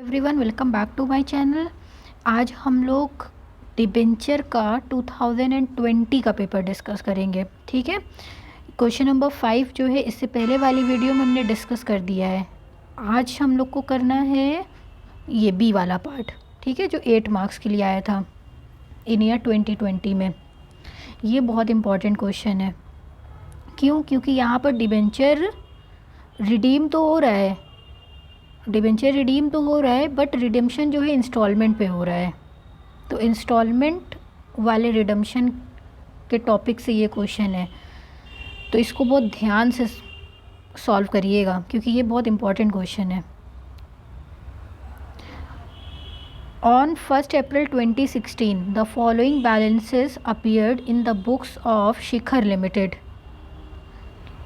Everyone, welcome back to my channel. आज हम लोग डिबेंचर का 2020 का पेपर डिस्कस करेंगे। ठीक है, क्वेश्चन नंबर 5 जो है इससे पहले वाली वीडियो में हमने डिस्कस कर दिया है। आज हम लोग को करना है ये बी वाला पार्ट। ठीक है, जो 8 मार्क्स के लिए आया था इन ईयर 2020 में। ये बहुत इंपॉर्टेंट क्वेश्चन है। क्यों? क्योंकि यहाँ पर डिबेंचर रिडीम तो हो रहा है, बट रिडेम्पशन जो है इंस्टॉलमेंट पे हो रहा है। तो इंस्टॉलमेंट वाले रिडेम्पशन के टॉपिक से ये क्वेश्चन है, तो इसको बहुत ध्यान से सॉल्व करिएगा क्योंकि ये बहुत इंपॉर्टेंट क्वेश्चन है। On 1 April 2016 the following balances appeared in the books of Shikhar limited.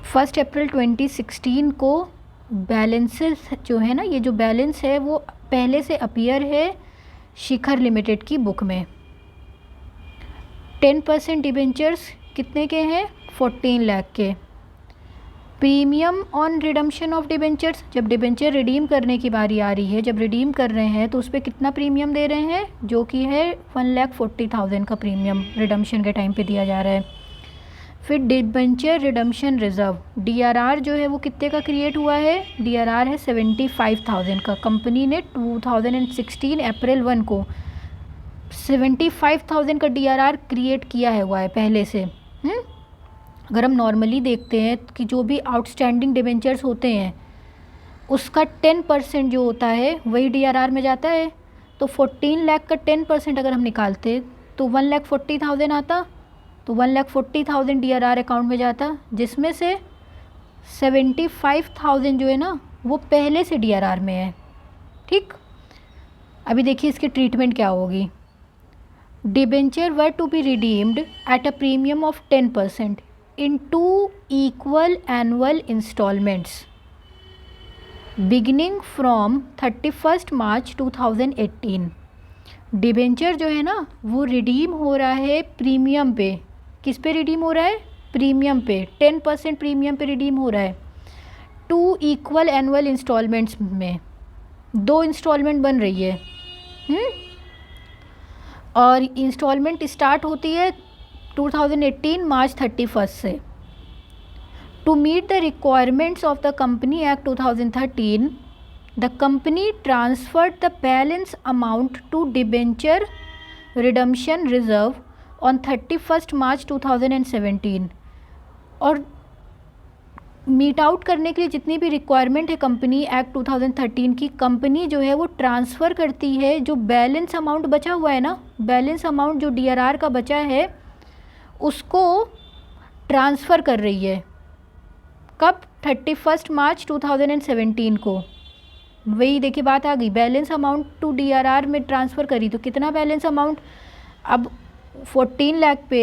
1 अप्रैल 2016 को बैलेंसेस जो है ना, ये जो बैलेंस है वो पहले से अपीयर है शिखर लिमिटेड की बुक में। 10% डिबेंचर्स कितने के हैं? 14 लाख के। Premium on redemption of debentures, जब डिबेंचर रिडीम करने की बारी आ रही है, जब रिडीम कर रहे हैं तो उस पर कितना प्रीमियम दे रहे हैं? जो कि है 1,40,000 का प्रीमियम रिडम्पशन के टाइम पे दिया जा रहा है। फिर डिबेंचर रिडम्पशन रिजर्व, डीआरआर जो है वो कितने का क्रिएट हुआ है? डीआरआर है 75,000 का। कंपनी ने 2016 अप्रैल 1 को 75,000 का डीआरआर क्रिएट किया है हुआ है पहले से। अगर हम नॉर्मली देखते हैं कि जो भी आउटस्टैंडिंग डिबेंचर्स होते हैं उसका 10% जो होता है वही डीआरआर में जाता है। तो 14 लाख का 10% अगर हम निकालते तो 1,40,000 आता, तो 1,40,000 डीआरआर अकाउंट में जाता, जिसमें से 75,000 जो है ना वो पहले से डीआरआर में है। ठीक, अभी देखिए इसकी ट्रीटमेंट क्या होगी। Debenture were to be redeemed at a premium of 10% in 2 equal annual instalments beginning from 31 March 2018। Debenture जो है ना वो रिडीम हो रहा है प्रीमियम पे। किस पे रिडीम हो रहा है? प्रीमियम पे। 10% प्रीमियम पे रिडीम हो रहा है 2 इक्वल एनुअल इंस्टॉलमेंट्स में। 2 इंस्टॉलमेंट बन रही है। और इंस्टॉलमेंट स्टार्ट होती है 2018 मार्च 31 से। To meet the requirements of the company act 2013 the company transferred the balance amount to debenture redemption reserve on 31 March 2017। और मीट आउट करने के लिए जितनी भी रिक्वायरमेंट है कंपनी एक्ट 2013 की, कंपनी जो है वो ट्रांसफ़र करती है जो बैलेंस अमाउंट बचा हुआ है ना, बैलेंस अमाउंट जो डीआरआर का बचा है उसको ट्रांसफ़र कर रही है। कब? 31 मार्च 2017 को। वही देखिए बात आ गई, बैलेंस अमाउंट टू डीआरआर में ट्रांसफ़र करी तो कितना बैलेंस अमाउंट? अब 14 लाख पे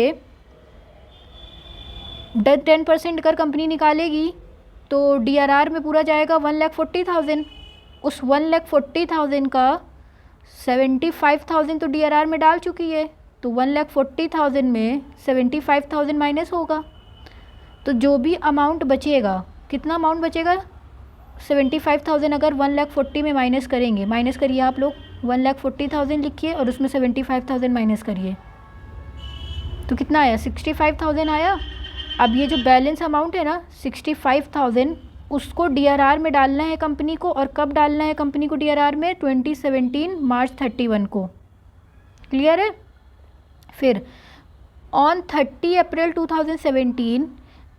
10% अगर कंपनी निकालेगी तो डीआरआर में पूरा जाएगा 1,40,000। उस 1,40,000 का 75,000 तो डीआरआर में डाल चुकी है, तो 1,40,000 में 75,000 माइनस होगा। तो जो भी अमाउंट बचेगा, कितना अमाउंट बचेगा? 75,000 अगर 1,40,000 में माइनस करेंगे, माइनस करिए आप लोग, 1,40,000 लिखिए और उसमें 75,000 माइनस करिए तो कितना आया? 65,000 आया। अब ये जो बैलेंस अमाउंट है ना 65,000, उसको डीआरआर में डालना है कंपनी को। और कब डालना है कंपनी को डीआरआर में? 2017 मार्च 31 को। क्लियर है? फिर on 30 April 2017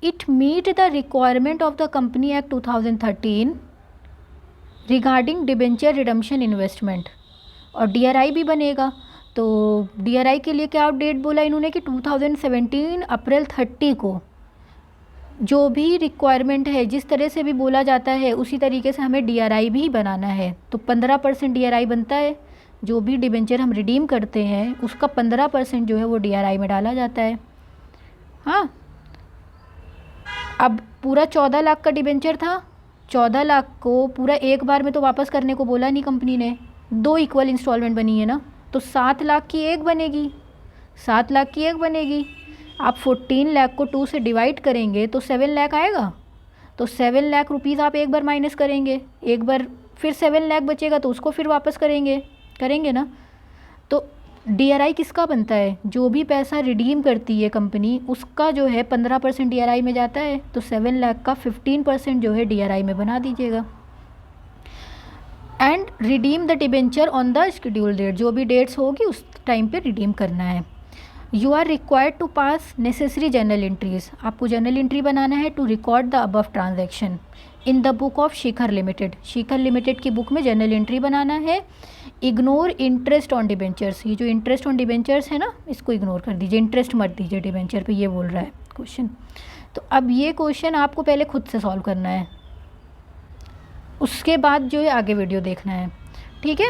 it meet the requirement of the company act 2013 regarding debenture redemption investment. और डीआरआई भी बनेगा, तो डीआरआई के लिए क्या डेट बोला इन्होंने कि 2017 अप्रैल 30 को जो भी रिक्वायरमेंट है, जिस तरह से भी बोला जाता है उसी तरीके से हमें डीआरआई भी बनाना है। तो 15% डीआरआई बनता है। जो भी डिबेंचर हम रिडीम करते हैं उसका 15% जो है वो डीआरआई में डाला जाता है। हाँ, अब पूरा 14 लाख का डिबेंचर था, 14 लाख को पूरा एक बार में तो वापस करने को बोला नहीं कंपनी ने, 2 इक्वल इंस्टॉलमेंट बनी है ना, तो 7 लाख की एक बनेगी, 7 लाख की एक बनेगी। आप 14 लाख को 2 से डिवाइड करेंगे तो 7 लाख आएगा। तो 7 लाख रुपीज़ आप एक बार माइनस करेंगे, एक बार फिर 7 लाख बचेगा तो उसको फिर वापस करेंगे ना। तो DRI किसका बनता है, जो भी पैसा रिडीम करती है कंपनी उसका जो है 15% DRI में जाता है। तो 7 लाख का 15% जो है DRI में बना दीजिएगा। And redeem the debenture on the schedule date, जो भी डेट्स होगी उस टाइम पे रिडीम करना है। You are required to pass necessary journal entries, आपको जर्नल एंट्री बनाना है to record the above transaction in the book of Shikhar limited, Shikhar limited की बुक में जर्नल एंट्री बनाना है। इग्नोर इंटरेस्ट ऑन डिबेंचर्स, ये जो इंटरेस्ट ऑन डिबेंचर्स है ना इसको इग्नोर कर दीजिए, इंटरेस्ट मत दीजिए डिबेंचर पे, ये बोल रहा है क्वेश्चन। तो अब ये क्वेश्चन आपको पहले खुद से सॉल्व करना है, उसके बाद जो है आगे वीडियो देखना है, ठीक है।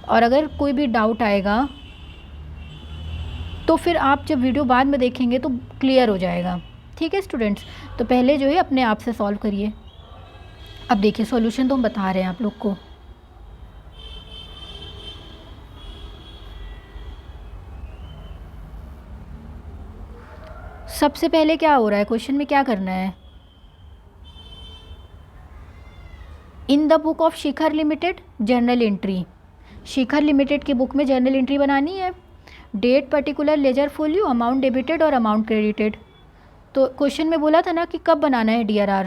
और अगर कोई भी डाउट आएगा तो फिर आप जब वीडियो बाद में देखेंगे तो क्लियर हो जाएगा, ठीक है स्टूडेंट्स। तो पहले जो है अपने आप से सॉल्व करिए। अब देखिए सॉल्यूशन तो हम बता रहे हैं आप लोग को। सबसे पहले क्या हो रहा है क्वेश्चन में, क्या करना है, in the book of Shikhar limited journal entry, Shikhar limited की बुक में जर्नल एंट्री बनानी है। Date particular ledger folio, amount debited और अमाउंट क्रेडिटेड। तो क्वेश्चन में बोला था ना कि कब बनाना है DRR,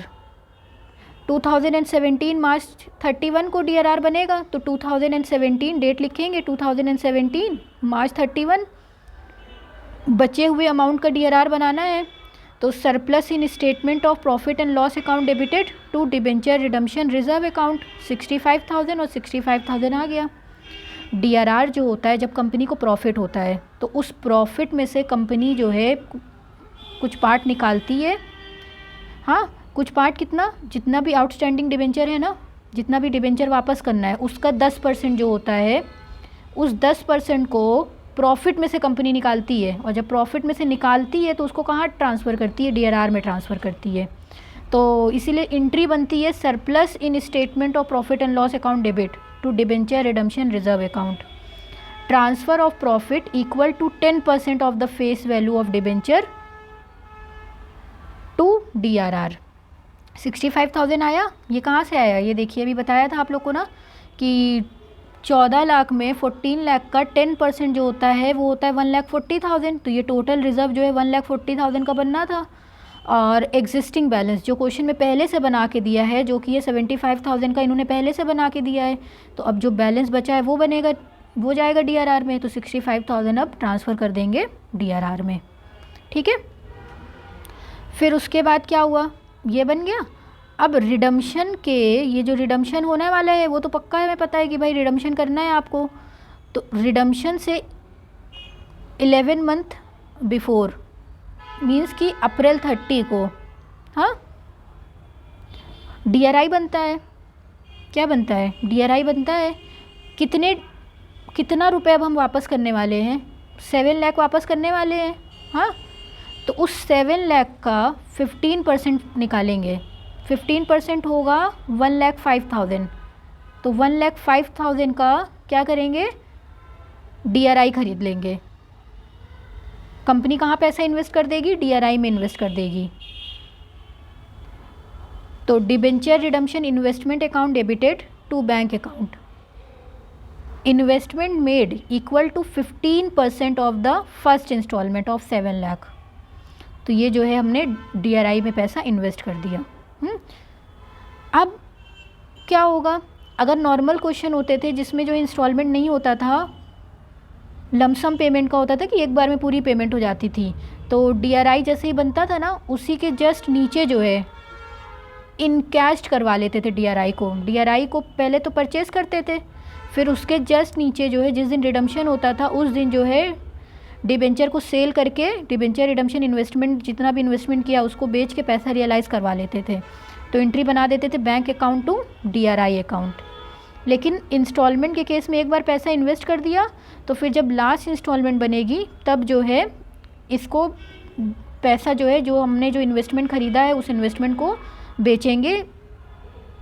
2017 मार्च 31 को DRR बनेगा। तो 2017 डेट लिखेंगे, 2017 मार्च 31, बचे हुए अमाउंट का DRR बनाना है। तो surplus in statement of profit and loss account debited to debenture redemption reserve account 65,000 और 65,000 आ गया। DRR जो होता है जब कंपनी को प्रॉफिट होता है तो उस प्रॉफिट में से कंपनी जो है कुछ पार्ट निकालती है, हाँ कुछ पार्ट, कितना, जितना भी आउटस्टैंडिंग डिबेंचर है ना, जितना भी डिबेंचर वापस करना है उसका 10% जो होता है, उस 10% को प्रॉफिट में से कंपनी निकालती है। और जब प्रॉफिट में से निकालती है तो उसको कहाँ ट्रांसफ़र करती है, DRR में ट्रांसफ़र करती है। तो इसीलिए एंट्री बनती है surplus in statement of profit and loss account debit to debenture redemption reserve account, transfer of profit equal to 10% of the face value of debenture to DRR। 65,000 आया, ये कहाँ से आया, ये देखिए अभी बताया था आप लोग को ना कि 14 लाख में 14 लाख का 10% जो होता है वो होता है 1,40,000। तो ये टोटल रिज़र्व जो है 1,40,000 का बनना था। और एग्जिस्टिंग बैलेंस जो क्वेश्चन में पहले से बना के दिया है, जो कि ये 75,000 का इन्होंने पहले से बना के दिया है, तो अब जो बैलेंस बचा है वो बनेगा, वो जाएगा DRR में। तो 65,000 अब ट्रांसफ़र कर देंगे DRR में, ठीक है। फिर उसके बाद क्या हुआ, ये बन गया। अब रिडम्पशन के, ये जो रिडम्पशन होने वाला है वो तो पक्का है, हमें पता है कि भाई रिडम्पशन करना है आपको। तो रिडम्पशन से 11 मंथ बिफोर मीन्स कि अप्रैल 30 को, हाँ DRI बनता है। क्या बनता है, DRI बनता है। कितना रुपए अब हम वापस करने वाले हैं, 7 लाख वापस करने वाले हैं, हाँ। तो उस 7 लाख का 15% निकालेंगे, 15% होगा 1,05,000। तो 1,05,000 का क्या करेंगे, DRI खरीद लेंगे। कंपनी कहाँ पैसा इन्वेस्ट कर देगी, DRI में इन्वेस्ट कर देगी। तो debenture redemption investment account debited to bank account, investment made equal to 15% of the first instalment of 7 lakh. तो ये जो है हमने DRI में पैसा इन्वेस्ट कर दिया। अब क्या होगा, अगर नॉर्मल क्वेश्चन होते थे जिसमें जो इंस्टॉलमेंट नहीं होता था, लमसम पेमेंट का होता था कि एक बार में पूरी पेमेंट हो जाती थी, तो DRI जैसे ही बनता था ना उसी के जस्ट नीचे जो है इनकैश्ड करवा लेते थे DRI को पहले तो परचेज़ करते थे, फिर उसके जस्ट नीचे जो है जिस दिन रिडम्पशन होता था उस दिन जो है डिबेंचर को सेल करके, डिबेंचर रिडम्पशन इन्वेस्टमेंट जितना भी इन्वेस्टमेंट किया उसको बेच के पैसा रियलाइज़ करवा लेते थे। तो एंट्री बना देते थे bank account to DRI account. लेकिन इंस्टॉलमेंट के केस में एक बार पैसा इन्वेस्ट कर दिया तो फिर जब लास्ट इंस्टॉलमेंट बनेगी तब जो है इसको पैसा जो है, जो हमने जो इन्वेस्टमेंट ख़रीदा है उस इन्वेस्टमेंट को बेचेंगे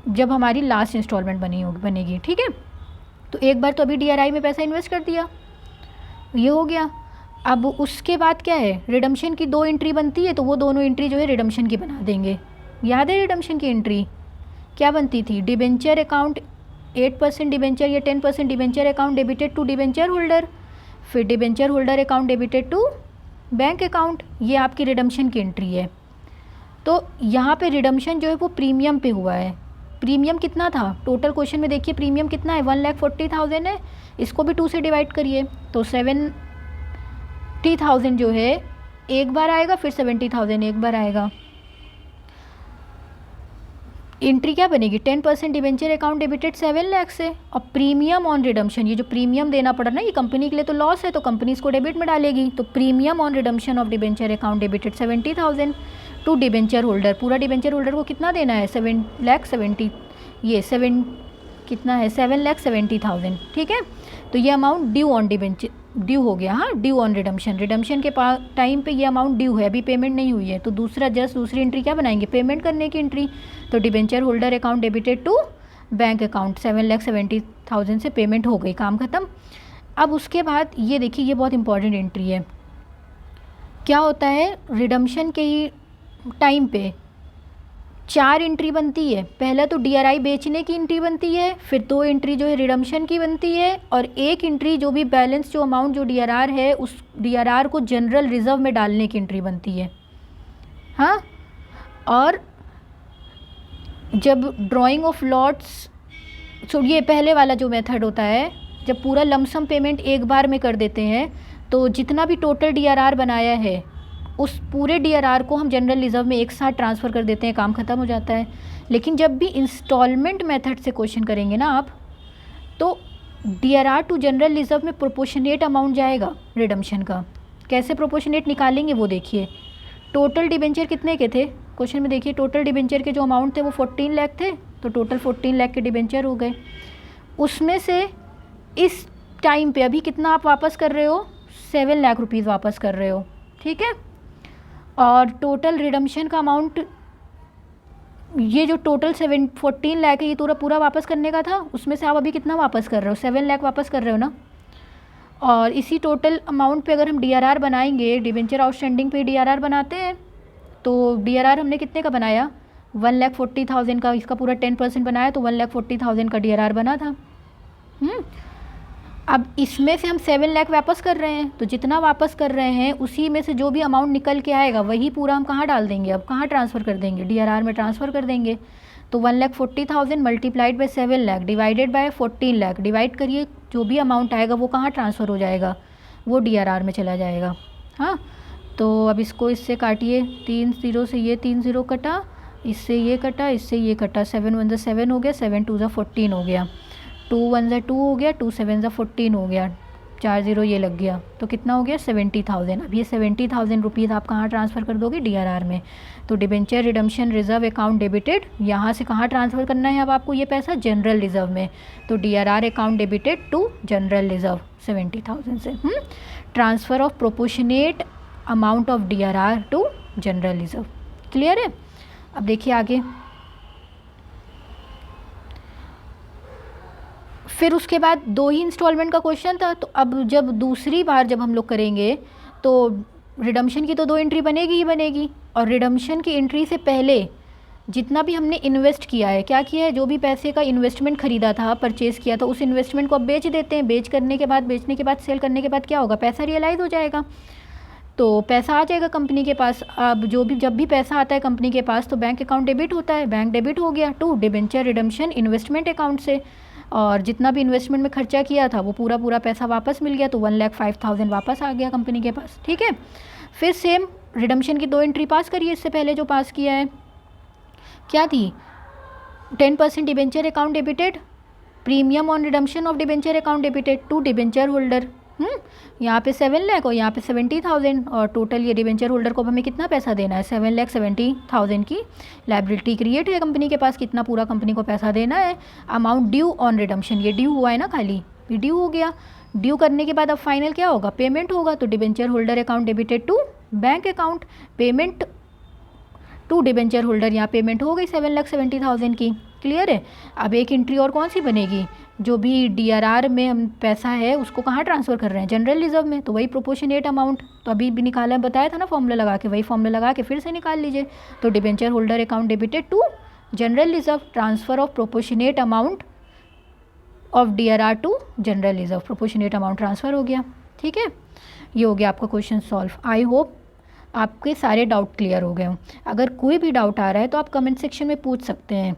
जब हमारी लास्ट इंस्टॉलमेंट बनेगी, ठीक है। तो एक बार तो अभी DRI में पैसा इन्वेस्ट कर दिया, ये हो गया। अब उसके बाद क्या है, रिडम्पशन की 2 एंट्री बनती है, तो वो दोनों एंट्री जो है रिडम्पशन की बना देंगे। याद है रिडम्पशन की एंट्री क्या बनती थी, डिबेंचर अकाउंट 8% डिबेंचर या 10% debenture account debited to debenture holder, फिर debenture holder account debited to bank account. ये आपकी रिडम्पशन की एंट्री है। तो यहाँ पे रिडम्पशन जो है वो प्रीमियम पे हुआ है। प्रीमियम कितना था टोटल क्वेश्चन में, देखिए प्रीमियम कितना है 1,40,000 है। इसको भी 2 से डिवाइड करिए तो 70,000 जो है एक बार आएगा, फिर 70,000 एक बार आएगा। एंट्री क्या बनेगी 10% डिबेंचर अकाउंट डेबिटेड 7 लाख से, और प्रीमियम ऑन रिडम्पशन, ये जो प्रीमियम देना पड़ा ना ये कंपनी के लिए तो लॉस है, तो कंपनी इसको डेबिट में डालेगी। तो premium on redemption of debenture account debited 70,000 to debenture holder. पूरा डिबेंचर होल्डर को कितना देना है 7,70,000, ये 7 कितना है 7,70,000, ठीक है। तो ये amount due on debenture, due हो गया, हाँ ड्यू ऑन रिडम्पशन। रिडम्पशन के टाइम पे ये अमाउंट ड्यू है, अभी पेमेंट नहीं हुई है, तो दूसरी एंट्री क्या बनाएंगे पेमेंट करने की एंट्री। तो debenture holder account debited to bank account 7,70,000 से पेमेंट हो गई, काम खत्म। अब उसके बाद ये देखिए ये बहुत इंपॉर्टेंट एंट्री है। क्या होता है रिडम्पशन के ही टाइम पे 4 एंट्री बनती है। पहला तो DRI बेचने की एंट्री बनती है, फिर 2 एंट्री जो है रिडम्पशन की बनती है, और 1 एंट्री जो भी बैलेंस जो अमाउंट जो DRR है उस DRR को जनरल रिजर्व में डालने की एंट्री बनती है, हाँ। और जब ड्राइंग ऑफ लॉट्स, ये पहले वाला जो मेथड होता है, जब पूरा लमसम पेमेंट एक बार में कर देते हैं तो जितना भी टोटल DRR बनाया है उस पूरे DRR को हम जनरल रिजर्व में एक साथ ट्रांसफ़र कर देते हैं, काम ख़त्म हो जाता है। लेकिन जब भी इंस्टॉलमेंट मेथड से क्वेश्चन करेंगे ना आप, तो DRR टू जनरल रिजर्व में प्रोपोर्शनेट अमाउंट जाएगा रिडम्पशन का। कैसे प्रोपोर्शनेट निकालेंगे वो देखिए। टोटल डिबेंचर कितने के थे क्वेश्चन में, देखिए टोटल डिबेंचर के जो अमाउंट थे वो 14 लाख थे, तो टोटल 14 लाख के डिबेंचर हो गए। उसमें से इस टाइम पे अभी कितना आप वापस कर रहे हो 7 लाख रुपीज़ वापस कर रहे हो, ठीक है। और टोटल रिडम्पशन का अमाउंट, ये जो टोटल 14 लाख है ये पूरा वापस करने का था, उसमें से आप अभी कितना वापस कर रहे हो 7 लाख वापस कर रहे हो ना। और इसी टोटल अमाउंट पे अगर हम DRR बनाएंगे, डिबेंचर आउटस्टैंडिंग पे DRR बनाते हैं, तो DRR हमने कितने का बनाया 1,40,000 का, इसका पूरा 10% बनाया तो 1,40,000 का DRR बना था। अब इसमें से हम 7 लाख वापस कर रहे हैं, तो जितना वापस कर रहे हैं उसी में से जो भी अमाउंट निकल के आएगा वही पूरा हम कहाँ डाल देंगे, अब कहाँ ट्रांसफ़र कर देंगे DRR में ट्रांसफ़र कर देंगे। तो 1,40,000 multiplied by 7 lakh divided by 14 lakh, divide करिए, जो भी अमाउंट आएगा वो कहाँ ट्रांसफ़र हो जाएगा, वो DRR में चला जाएगा, हाँ। तो अब इसको इससे काटिए, 3 0 से ये 3 0 कटा, इससे ये कटा, इससे ये कटा, 7 1 7 हो गया, 7 2 14 हो गया, 2 1 2 हो गया, 2 7 14 हो गया, 4 0 ये लग गया, तो कितना हो गया 70,000। अब ये 70,000 रुपीज़ आप कहाँ ट्रांसफ़र कर दोगे DRR में। तो debenture redemption reserve account debited, यहाँ से कहाँ ट्रांसफ़र करना है अब आपको ये पैसा जनरल रिजर्व में, तो DRR account debited to general reserve 70,000 से। Transfer of proportionate amount of DRR to general reserve, clear है। अब देखिए आगे, फिर उसके बाद 2 ही इंस्टॉलमेंट का क्वेश्चन था। तो अब जब दूसरी बार जब हम लोग करेंगे तो रिडम्पशन की तो 2 एंट्री बनेगी ही बनेगी, और रिडम्पशन की एंट्री से पहले जितना भी हमने इन्वेस्ट किया है, क्या किया है, जो भी पैसे का इन्वेस्टमेंट खरीदा था, परचेज़ किया था, उस इन्वेस्टमेंट को अब बेच देते हैं। बेचने के बाद सेल करने के बाद क्या होगा, पैसा रियलाइज़ हो जाएगा, तो पैसा आ जाएगा कंपनी के पास। अब जब भी पैसा आता है कंपनी के पास तो बैंक अकाउंट डेबिट होता है, बैंक डेबिट हो गया to debenture redemption investment account से, और जितना भी इन्वेस्टमेंट में खर्चा किया था वो पूरा पैसा वापस मिल गया, तो 1,05,000 वापस आ गया कंपनी के पास, ठीक है। फिर सेम रिडम्पशन की 2 एंट्री पास करिए, इससे पहले जो पास किया है क्या थी, 10% debenture account debited, premium on redemption of debenture account debited to debenture holder, यहाँ पे 7 लाख और यहाँ पे 70,000, और टोटल ये डिबेंचर होल्डर को हमें कितना पैसा देना है 7,70,000 की लायबिलिटी क्रिएट है कंपनी के पास, कितना पूरा कंपनी को पैसा देना है। अमाउंट ड्यू ऑन रिडम्पशन, ये ड्यू हुआ है ना, खाली ये ड्यू हो गया। ड्यू करने के बाद अब फाइनल क्या होगा, पेमेंट होगा, तो debenture holder account debited to bank account, payment to debenture holder, यहाँ पेमेंट हो गई 7,70,000 की, क्लियर है। अब एक एंट्री और कौन सी बनेगी, जो भी DRR में हम पैसा है उसको कहाँ ट्रांसफ़र कर रहे हैं, जनरल रिजर्व में, तो वही प्रोपोर्शनेट अमाउंट, तो अभी भी निकाला बताया था ना फॉर्मूला लगा के, वही फॉर्मूला लगा के फिर से निकाल लीजिए। तो debenture holder account debited to general reserve, transfer of proportionate amount of DRR to general reserve, proportionate amount transfer हो गया। ठीक है, ये हो गया आपका क्वेश्चन सॉल्व। आई होप आपके सारे डाउट क्लियर हो गए हों। अगर कोई भी डाउट आ रहा है तो आप कमेंट सेक्शन में पूछ सकते हैं।